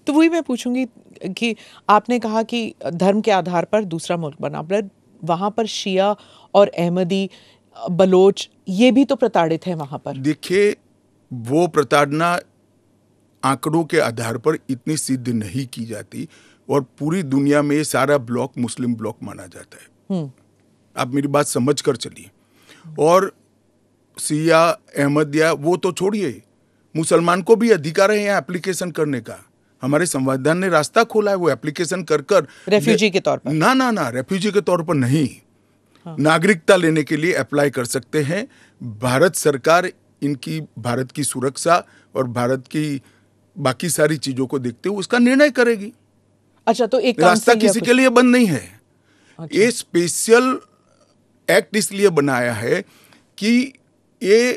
तो वही मैं पूछूंगी कि आपने कहा कि धर्म के आधार पर दूसरा मुल्क बना, पर वहां पर शिया और अहमदी, बलोच, ये भी तो प्रताड़ित है वहां पर। देखिए, वो प्रताड़ना आंकड़ों के आधार पर इतनी सिद्ध नहीं की जाती, और पूरी दुनिया में ये सारा ब्लॉक मुस्लिम ब्लॉक माना जाता है। आप मेरी बात समझ कर चलिए। और सिया, अहमदिया वो तो छोड़िए, मुसलमान को भी अधिकार है यहाँ एप्लीकेशन करने का। हमारे संविधान ने रास्ता खोला है, वो एप्लीकेशन कर रेफ्यूजी के तौर पर। ना, रेफ्यूजी के तौर पर नहीं, नागरिकता लेने के लिए अप्लाई कर सकते हैं। भारत सरकार इनकी भारत की सुरक्षा और भारत की बाकी सारी चीजों को देखते हुए उसका निर्णय करेगी। अच्छा, तो एक रास्ता किसी के लिए बंद नहीं है। अच्छा। ये स्पेशल एक्ट इसलिए बनाया है कि ये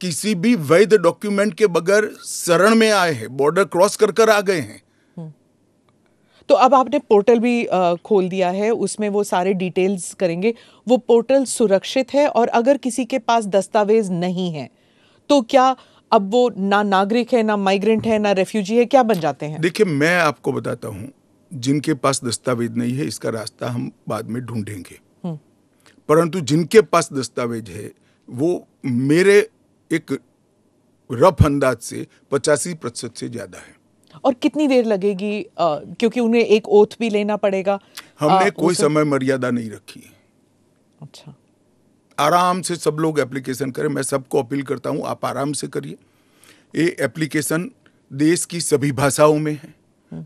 किसी भी वैध डॉक्यूमेंट के बगैर शरण में आए हैं, बॉर्डर क्रॉस कर आ गए हैं। तो अब आपने पोर्टल भी खोल दिया है, उसमें वो सारे डिटेल्स करेंगे। वो पोर्टल सुरक्षित है, और अगर किसी के पास दस्तावेज नहीं है तो क्या अब वो ना नागरिक है, ना माइग्रेंट है, ना रेफ्यूजी है, क्या बन जाते हैं? देखिए, मैं आपको बताता हूं, जिनके पास दस्तावेज नहीं है इसका रास्ता हम बाद में ढूंढेंगे, परंतु जिनके पास दस्तावेज है वो मेरे एक रफ अंदाज से 85% से ज्यादा है। और कितनी देर लगेगी, क्योंकि उन्हें एक ओथ भी लेना पड़ेगा? हमने कोई समय मर्यादा नहीं रखी है। अच्छा, आराम से सब लोग एप्लीकेशन करें। मैं सबको अपील करता हूं, आप आराम से करिए। ये एप्लीकेशन देश की सभी भाषाओं में है।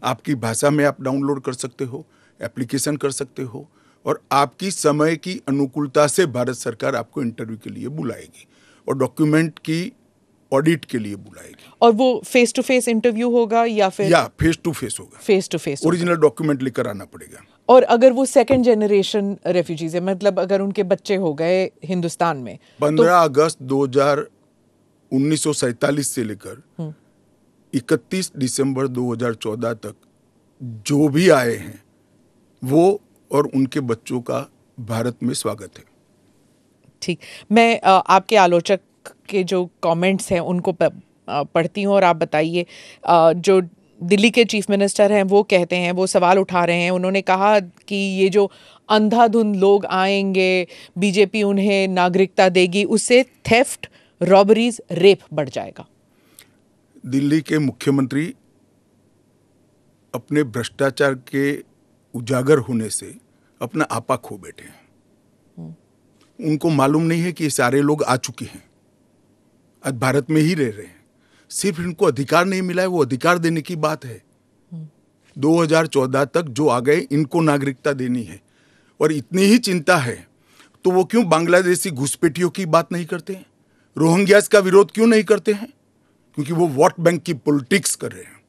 आपकी भाषा में आप डाउनलोड कर सकते हो, एप्लीकेशन कर सकते हो, और आपकी समय की अनुकूलता से भारत सरकार आपको इंटरव्यू के लिए बुलाएगी और डॉक्यूमेंट की ऑडिट के लिए बुलाएगी। और वो फेस टू फेस इंटरव्यू होगा या फिर? या फेस टू फेस होगा। Face to face. Original document लेकर आना पड़ेगा। और अगर वो सेकंड जनरेशन रेफ्यूजीज है, मतलब अगर उनके बच्चे हो गए हिंदुस्तान में, 15 अगस्त 1947 से लेकर 31 दिसंबर 2014 तक जो भी आए हैं वो और उनके बच्चों का भारत में स्वागत है। ठीक, मैं आपके आलोचक के जो कमेंट्स हैं उनको पढ़ती हूँ, और आप बताइए। जो दिल्ली के चीफ मिनिस्टर हैं वो कहते हैं, वो सवाल उठा रहे हैं। उन्होंने कहा कि ये जो अंधाधुंध लोग आएंगे, बीजेपी उन्हें नागरिकता देगी, उससे थेफ्ट, रॉबरीज, रेप बढ़ जाएगा। दिल्ली के मुख्यमंत्री अपने भ्रष्टाचार के उजागर होने से अपना आपा खो बैठे हैं। उनको मालूम नहीं है कि ये सारे लोग आ चुके हैं, आज भारत में ही रह रहे हैं। सिर्फ इनको अधिकार नहीं मिला है, वो अधिकार देने की बात है। 2014 तक जो आ गए इनको नागरिकता देनी है। और इतनी ही चिंता है तो वो क्यों बांग्लादेशी घुसपैठियों की बात नहीं करते हैं, रोहिंग्यास का विरोध क्यों नहीं करते हैं? क्योंकि वो वोट बैंक की पॉलिटिक्स कर रहे हैं।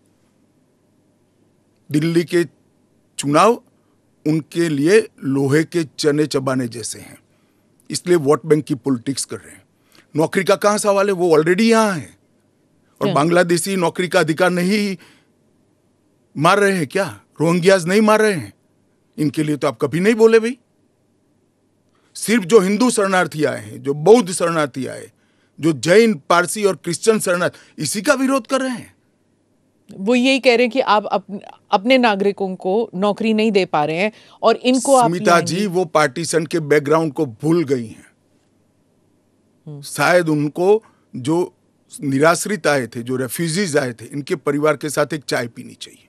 दिल्ली के चुनाव उनके लिए लोहे के चने चबाने जैसे हैं, इसलिए वोट बैंक की पॉलिटिक्स कर रहे हैं। नौकरी का कहां सवाल है, वो ऑलरेडी यहां है। और बांग्लादेशी नौकरी का अधिकार नहीं मार रहे हैं क्या? रोहिंग्यास नहीं मार रहे हैं? इनके लिए तो आप कभी नहीं बोले भाई। सिर्फ जो हिंदू शरणार्थी आए हैं, जो बौद्ध शरणार्थी आए, जो जैन, पारसी और क्रिश्चियन शरणार्थी, इसी का विरोध कर रहे हैं। वो यही कह रहे हैं कि आप अपने नागरिकों को नौकरी नहीं दे पा रहे हैं, और इनको आप स्मिता जी वो पार्टीशन के बैकग्राउंड को भूल गई हैं। शायद उनको जो निराश्रित आए थे, जो रेफ्यूजीज आए थे, इनके परिवार के साथ एक चाय पीनी चाहिए।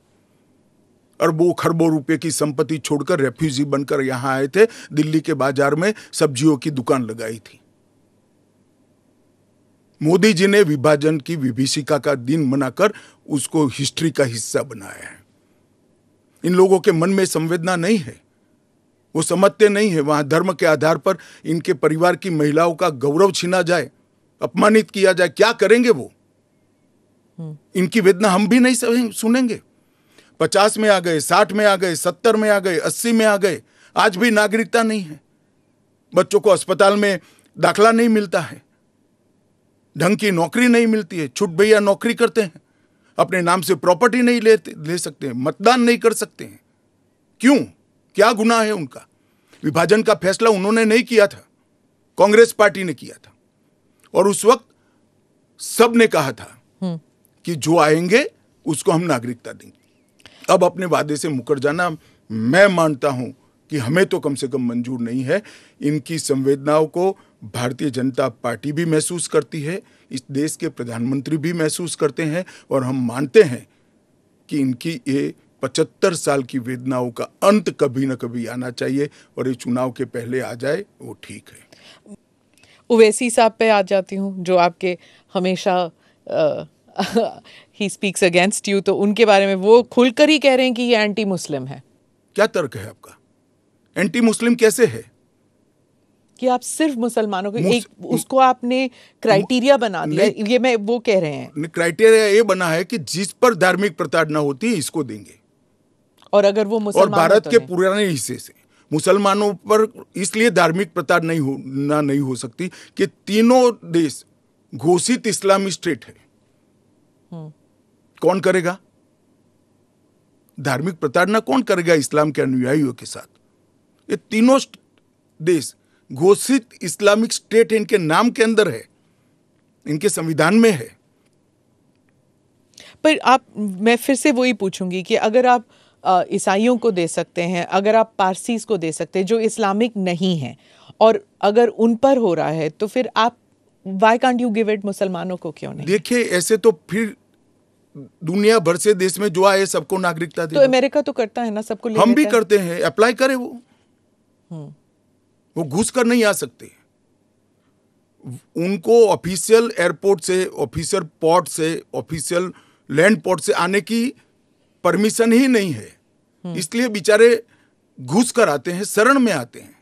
अरबों खरबों रुपए की संपत्ति छोड़कर रेफ्यूजी बनकर यहां आए थे, दिल्ली के बाजार में सब्जियों की दुकान लगाई थी। मोदी जी ने विभाजन की विभीषिका का दिन मनाकर उसको हिस्ट्री का हिस्सा बनाया है। इन लोगों के मन में संवेदना नहीं है, वो समझते नहीं है वहां धर्म के आधार पर इनके परिवार की महिलाओं का गौरव छीना जाए, अपमानित किया जाए, क्या करेंगे वो? इनकी वेदना हम भी नहीं सुनेंगे। 50 में आ गए, 60 में आ गए, 70 में आ गए, 80 में आ गए, आज भी नागरिकता नहीं है। बच्चों को अस्पताल में दाखला नहीं मिलता है, ढंग की नौकरी नहीं मिलती है, छुट भैया नौकरी करते हैं, अपने नाम से प्रॉपर्टी नहीं ले सकते हैं, मतदान नहीं कर सकते हैं। क्यों? क्या गुनाह है उनका? विभाजन का फैसला उन्होंने नहीं किया था, कांग्रेस पार्टी ने किया था। और उस वक्त सब ने कहा था कि जो आएंगे उसको हम नागरिकता देंगे। अब अपने वादे से मुकर जाना, मैं मानता हूं कि हमें तो कम से कम मंजूर नहीं है। इनकी संवेदनाओं को भारतीय जनता पार्टी भी महसूस करती है, इस देश के प्रधानमंत्री भी महसूस करते हैं, और हम मानते हैं कि इनकी ये 75 साल की वेदनाओं का अंत कभी न कभी आना चाहिए, और ये चुनाव के पहले आ जाए वो ठीक है। ओवैसी साहब पे आ जाती हूँ, जो आपके हमेशा ही स्पीक्स अगेंस्ट यू, तो उनके बारे में वो खुलकर ही कह रहे हैं कि ये एंटी मुस्लिम है। क्या तर्क है आपका? एंटी मुस्लिम कैसे है? कि आप सिर्फ मुसलमानों को एक उसको आपने क्राइटेरिया बना दिया, ये मैं वो कह रहे हैं। क्राइटेरिया ये बना है कि जिस पर धार्मिक प्रताड़ना होती है इसको देंगे, और अगर वो मुसलमान, और भारत के पुराने हिस्से से मुसलमानों पर इसलिए धार्मिक प्रताड़ना नहीं हो सकती कि तीनों देश घोषित इस्लामी स्टेट है। कौन करेगा धार्मिक प्रताड़ना? कौन करेगा इस्लाम के अनुयायियों के साथ? ये तीनों देश घोषित इस्लामिक स्टेट है, इनके नाम के अंदर है, इनके संविधान में है। पर मैं फिर से वही पूछूंगी कि अगर आप ईसाइयों को दे सकते हैं, अगर आप पारसीज को दे सकते हैं जो इस्लामिक नहीं है, और अगर उन पर हो रहा है, तो फिर आप why can't you give it मुसलमानों को क्यों नहीं? देखिए, ऐसे तो फिर दुनिया भर से देश में जो आए सबको नागरिकता दे। तो अमेरिका तो करता है ना, सबको ले हम भी लेता करते हैं, अप्लाई करे वो घुस कर नहीं आ सकते। उनको ऑफिशियल एयरपोर्ट से, ऑफिशियल पोर्ट से, ऑफिशियल लैंड पोर्ट से आने की परमिशन ही नहीं है, इसलिए बेचारे घुस कर आते हैं, शरण में आते हैं।